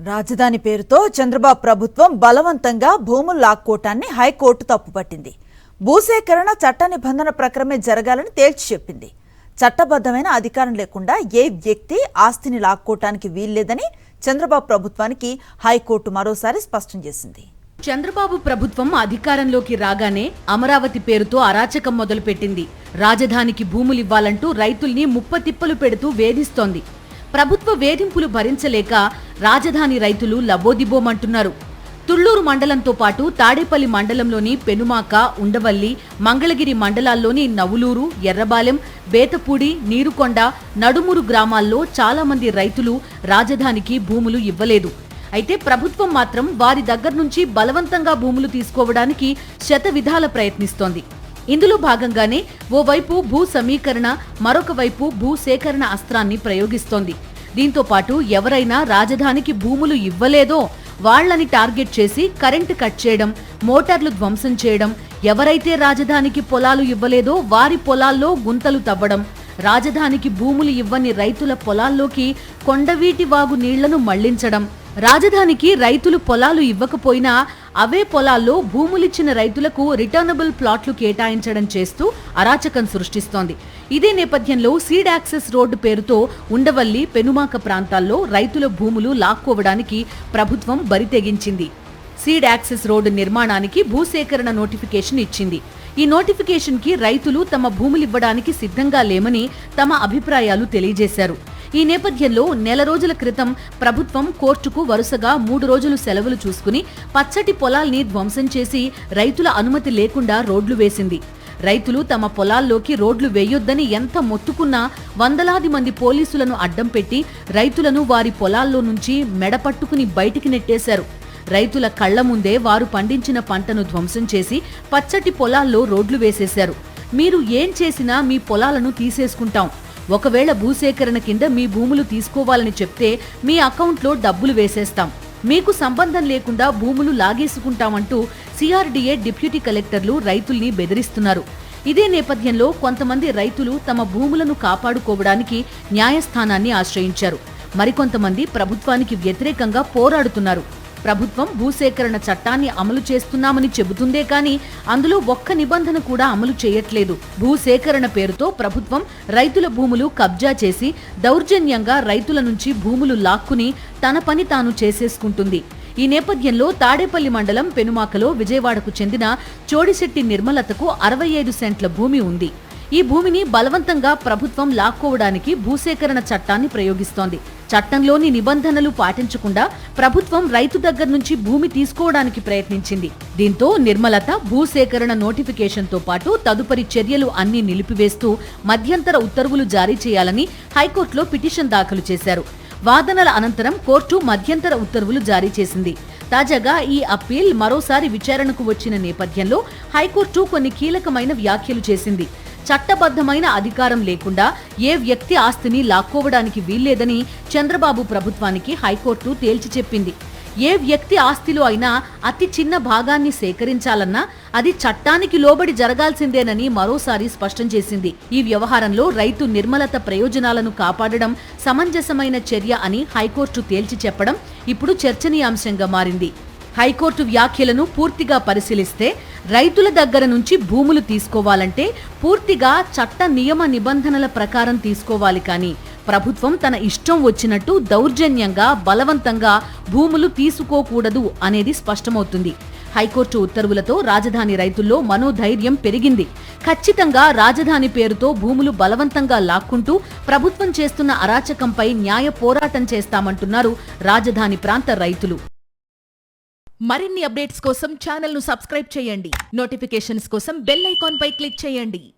రాజధాని పేరుతో చంద్రబాబు ప్రభుత్వం బలవంతంగా భూములు లాక్కోవటాన్ని హైకోర్టు తప్పుపట్టింది. భూసేకరణ చట్ట నిబంధన ప్రకారమే జరగాలని తేల్చి చెప్పింది. చట్టబద్ధమైన అధికారం లేకుండా ఏ వ్యక్తి ఆస్తిని లాక్కోవటానికి వీల్లేదని చంద్రబాబు ప్రభుత్వానికి హైకోర్టు మరోసారి స్పష్టం చేసింది. చంద్రబాబు ప్రభుత్వం అధికారంలోకి రాగానే అమరావతి పేరుతో అరాచకం మొదలుపెట్టింది. రాజధానికి భూములివ్వాలంటూ రైతుల్ని ముప్పతిప్పలు పెడుతూ వేధిస్తోంది. ప్రభుత్వ వేధింపులు భరించలేక రాజధాని రైతులు లబోదిబోమంటున్నారు. తుళ్లూరు మండలంతో పాటు తాడేపల్లి మండలంలోని పెనుమాక, ఉండవల్లి, మంగళగిరి మండలాల్లోని నవులూరు, ఎర్రబాలెం, బేతపూడి, నీరుకొండ, నడుమూరు గ్రామాల్లో చాలా మంది రైతులు రాజధానికి భూములు ఇవ్వలేదు. అయితే ప్రభుత్వం మాత్రం వారి దగ్గర నుంచి బలవంతంగా భూములు తీసుకోవడానికి శతవిధాల ప్రయత్నిస్తోంది. ఇందులో భాగంగానే ఓవైపు భూ సమీకరణ, మరొక వైపు భూ సేకరణ అస్త్రాన్ని ప్రయోగిస్తోంది. దీంతో పాటు ఎవరైనా రాజధానికి భూములు ఇవ్వలేదో వాళ్లని టార్గెట్ చేసి కరెంటు కట్ చేయడం, మోటార్లు ధ్వంసం చేయడం, ఎవరైతే రాజధానికి పొలాలు ఇవ్వలేదో వారి పొలాల్లో గుంతలు తవ్వడం, రాజధానికి భూములు ఇవ్వని రైతుల పొలాల్లోకి కొండవీటి వాగు నీళ్లను మళ్లించడం, రాజధానికి రైతులు పొలాలు ఇవ్వకపోయినా అవే పొలాల్లో భూములిచ్చిన రైతులకు రిటర్నబుల్ ప్లాట్లు కేటాయించడం చేస్తూ అరాచకం సృష్టిస్తోంది. ఇదే నేపథ్యంలో సీడ్ యాక్సెస్ రోడ్డు పేరుతో ఉండవల్లి, పెనుమాక ప్రాంతాల్లో రైతుల భూములు లాక్కోవడానికి ప్రభుత్వం బరితెగించింది. సీడ్ యాక్సెస్ రోడ్డు నిర్మాణానికి భూసేకరణ నోటిఫికేషన్ ఇచ్చింది. ఈ నోటిఫికేషన్ కి రైతులు తమ భూములివ్వడానికి సిద్ధంగా లేమని తమ అభిప్రాయాలు తెలియజేశారు. ఈ నేపథ్యంలో నెల రోజుల క్రితం ప్రభుత్వం కోర్టుకు వరుసగా 3 రోజులు సెలవులు చూసుకుని పచ్చటి పొలాల్ని ధ్వంసం చేసి రైతుల అనుమతి లేకుండా రోడ్లు వేసింది. రైతులు తమ పొలాల్లోకి రోడ్లు వేయొద్దని ఎంత మొత్తుకున్నా వందలాది మంది పోలీసులను అడ్డం పెట్టి రైతులను వారి పొలాల్లో నుంచి మెడపట్టుకుని బయటికి నెట్టేశారు. రైతుల కళ్ల ముందే వారు పండించిన పంటను ధ్వంసం చేసి పచ్చటి పొలాల్లో రోడ్లు వేసేశారు. మీరు ఏం చేసినా మీ పొలాలను తీసేసుకుంటాం, ఒకవేళ భూసేకరణ కింద మీ భూములు తీసుకోవాలని చెప్తే మీ అకౌంట్లో డబ్బులు వేసేస్తాం, మీకు సంబంధం లేకుండా భూములు లాగేసుకుంటామంటూ సిఆర్డీఏ డిప్యూటీ కలెక్టర్లు రైతుల్ని బెదిరిస్తున్నారు. ఇదే నేపథ్యంలో కొంతమంది రైతులు తమ భూములను కాపాడుకోవడానికి న్యాయస్థానాన్ని ఆశ్రయించారు. మరికొంతమంది ప్రభుత్వానికి వ్యతిరేకంగా పోరాడుతున్నారు. ప్రభుత్వం భూసేకరణ చట్టాన్ని అమలు చేస్తున్నామని చెబుతుందే కానీ అందులో ఒక్క నిబంధన కూడా అమలు చేయట్లేదు. భూసేకరణ పేరుతో ప్రభుత్వం రైతుల భూములు కబ్జా చేసి దౌర్జన్యంగా రైతుల నుంచి భూములు లాక్కుని తన పని తాను చేసేసుకుంటుంది. ఈ నేపథ్యంలో తాడేపల్లి మండలం పెనుమాకలో విజయవాడకు చెందిన చోడిశెట్టి నిర్మలతకు 65 సెంట్ల భూమి ఉంది. ఈ భూమిని బలవంతంగా ప్రభుత్వం లాక్కోవడానికి భూసేకరణ చట్టాన్ని ప్రయోగిస్తోంది. చట్టంలోని నిబంధనలు పాటించకుండా ప్రభుత్వం రైతు దగ్గర నుంచి భూమి తీసుకోవడానికి ప్రయత్నించింది. దీంతో నిర్మలత భూసేకరణ నోటిఫికేషన్తో పాటు తదుపరి చర్యలు అన్ని నిలిపివేస్తూ మధ్యంతర ఉత్తర్వులు జారీ చేయాలని హైకోర్టులో పిటిషన్ దాఖలు చేశారు. వాదనల అనంతరం కోర్టు మధ్యంతర ఉత్తర్వులు జారీ చేసింది. తాజాగా ఈ అప్పీల్ మరోసారి విచారణకు వచ్చిన నేపథ్యంలో హైకోర్టు కొన్ని కీలకమైన వ్యాఖ్యలు చేసింది. చట్టబద్ధమైన అధికారం లేకుండా ఏ వ్యక్తి ఆస్తిని లాక్కోవడానికి వీల్లేదని చంద్రబాబు ప్రభుత్వానికి హైకోర్టు తేల్చి చెప్పింది. ఏ వ్యక్తి ఆస్తిలో అయినా అతి చిన్న భాగాన్ని సేకరించాలన్నా అది చట్టానికి లోబడి జరగాల్సిందేనని మరోసారి స్పష్టం చేసింది. ఈ వ్యవహారంలో రైతు నిర్మలత ప్రయోజనాలను కాపాడడం సమంజసమైన చర్య అని హైకోర్టు తేల్చి చెప్పడం ఇప్పుడు చర్చనీయాంశంగా మారింది. హైకోర్టు వ్యాఖ్యలను పూర్తిగా పరిశీలిస్తే రైతుల దగ్గర నుంచి భూములు తీసుకోవాలంటే పూర్తిగా చట్ట నియమ నిబంధనల ప్రకారం తీసుకోవాలి, కానీ ప్రభుత్వం తన ఇష్టం వచ్చినట్టు దౌర్జన్యంగా బలవంతంగా భూములు తీసుకోకూడదు అనేది స్పష్టమవుతుంది. హైకోర్టు ఉత్తర్వులతో రాజధాని రైతుల్లో మనోధైర్యం పెరిగింది. ఖచ్చితంగా రాజధాని పేరుతో భూములు బలవంతంగా లాక్కుంటూ ప్రభుత్వం చేస్తున్న అరాచకంపై న్యాయ పోరాటం చేస్తామంటున్నారు రాజధాని ప్రాంత రైతులు. మరిన్ని అప్డేట్స్ కోసం ఛానల్ ను సబ్స్క్రైబ్ చేయండి. నోటిఫికేషన్స్ కోసం బెల్ ఐకాన్ పై క్లిక్ చేయండి.